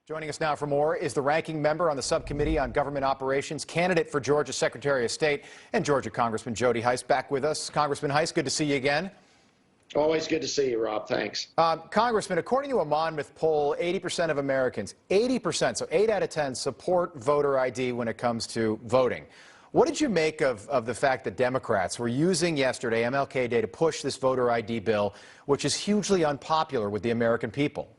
Joining us now for more is the ranking member on the Subcommittee on Government Operations, candidate for Georgia Secretary of State, and Georgia Congressman Jody Hice back with us. Congressman Hice, good to see you again. Always good to see you, Rob. Thanks. Congressman, according to a Monmouth poll, 80% of Americans, 80%, so 8 out of 10, support voter ID when it comes to voting. What did you make of the fact that Democrats were using yesterday, MLK Day, to push this voter ID bill, which is hugely unpopular with the American people?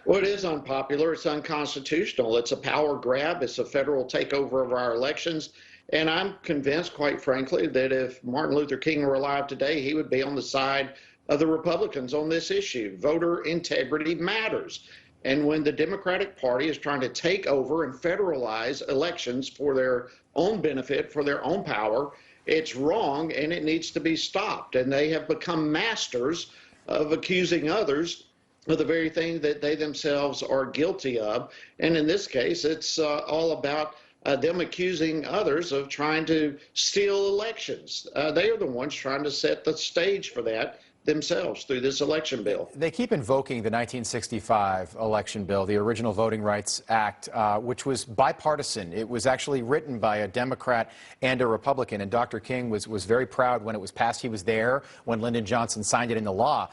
Well, it is unpopular. It's unconstitutional. It's a power grab. It's a federal takeover of our elections. And I'm convinced, quite frankly, that if Martin Luther King were alive today, he would be on the side of the Republicans on this issue. Voter integrity matters. And when the Democratic Party is trying to take over and federalize elections for their own benefit, for their own power, it's wrong and it needs to be stopped. And they have become masters of accusing others of the very thing that they themselves are guilty of. And in this case, it's all about them accusing others of trying to steal elections. They are the ones trying to set the stage for that themselves through this election bill. They keep invoking the 1965 election bill, the original Voting Rights Act, which was bipartisan. It was actually written by a Democrat and a Republican, and Dr. King was very proud when it was passed. He was there when Lyndon Johnson signed it into law.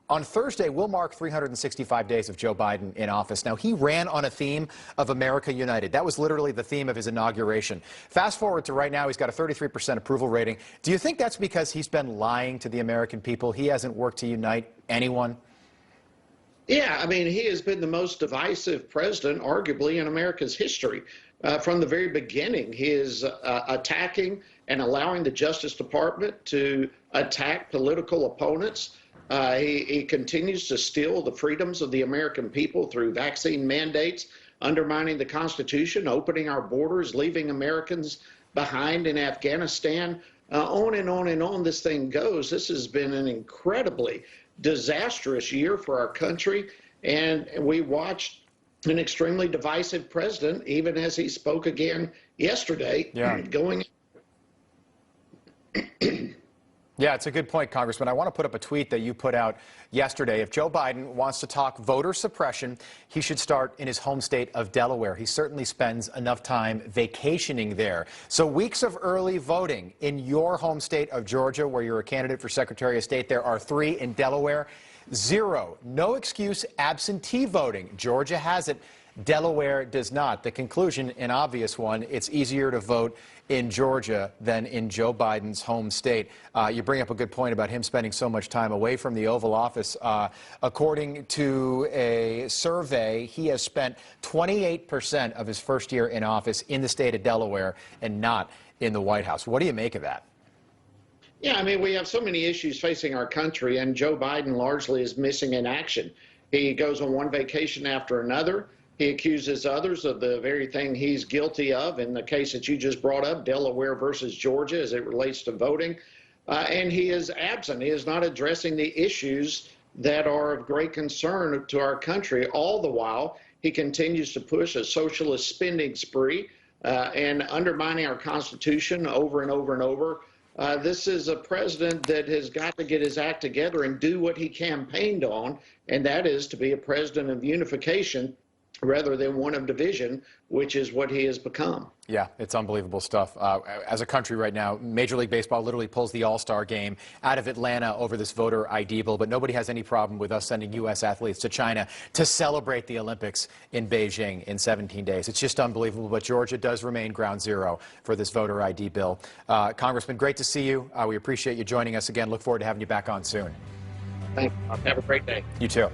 On Thursday, we'll mark 365 days of Joe Biden in office. Now, he ran on a theme of America United. That was literally the theme of his inauguration. Fast forward to right now, he's got a 33% approval rating. Do you think that's because he's been lying to the American people? He hasn't worked to unite anyone? Yeah, I mean, he has been the most divisive president, arguably, in America's history. From the very beginning, he is attacking and allowing the Justice Department to attack political opponents. He continues to steal the freedoms of the American people through vaccine mandates, undermining the Constitution, opening our borders, leaving Americans behind in Afghanistan. On and on and on this thing goes. This has been an incredibly disastrous year for our country, and we watched an extremely divisive president, even as he spoke again yesterday, going. Yeah, it's a good point, Congressman. I want to put up a tweet that you put out yesterday. If Joe Biden wants to talk voter suppression, he should start in his home state of Delaware. He certainly spends enough time vacationing there. So weeks of early voting in your home state of Georgia, where you're a candidate for Secretary of State, there are 3 in Delaware. 0, no excuse, absentee voting. Georgia has it. Delaware does not. The conclusion, an obvious one, it's easier to vote in Georgia than in Joe Biden's home state. You bring up a good point about him spending so much time away from the Oval Office. According to a survey, he has spent 28% of his first year in office in the state of Delaware and not in the White House. What do you make of that? Yeah, I mean, we have so many issues facing our country, and Joe Biden largely is missing in action. He goes on one vacation after another. He accuses others of the very thing he's guilty of in the case that you just brought up, Delaware versus Georgia, as it relates to voting. And he is absent. He is not addressing the issues that are of great concern to our country. All the while, he continues to push a socialist spending spree and undermining our Constitution over and over and over. This is a president that has got to get his act together and do what he campaigned on, and that is to be a president of unification rather than one of division, which is what he has become. Yeah, it's unbelievable stuff. As a country right now, Major League Baseball literally pulls the All-Star game out of Atlanta over this voter ID bill, but nobody has any problem with us sending U.S. athletes to China to celebrate the Olympics in Beijing in 17 days. It's just unbelievable, but Georgia does remain ground zero for this voter ID bill. Congressman, great to see you. We appreciate you joining us again. Look forward to having you back on soon. Thanks. Have a great day. You too.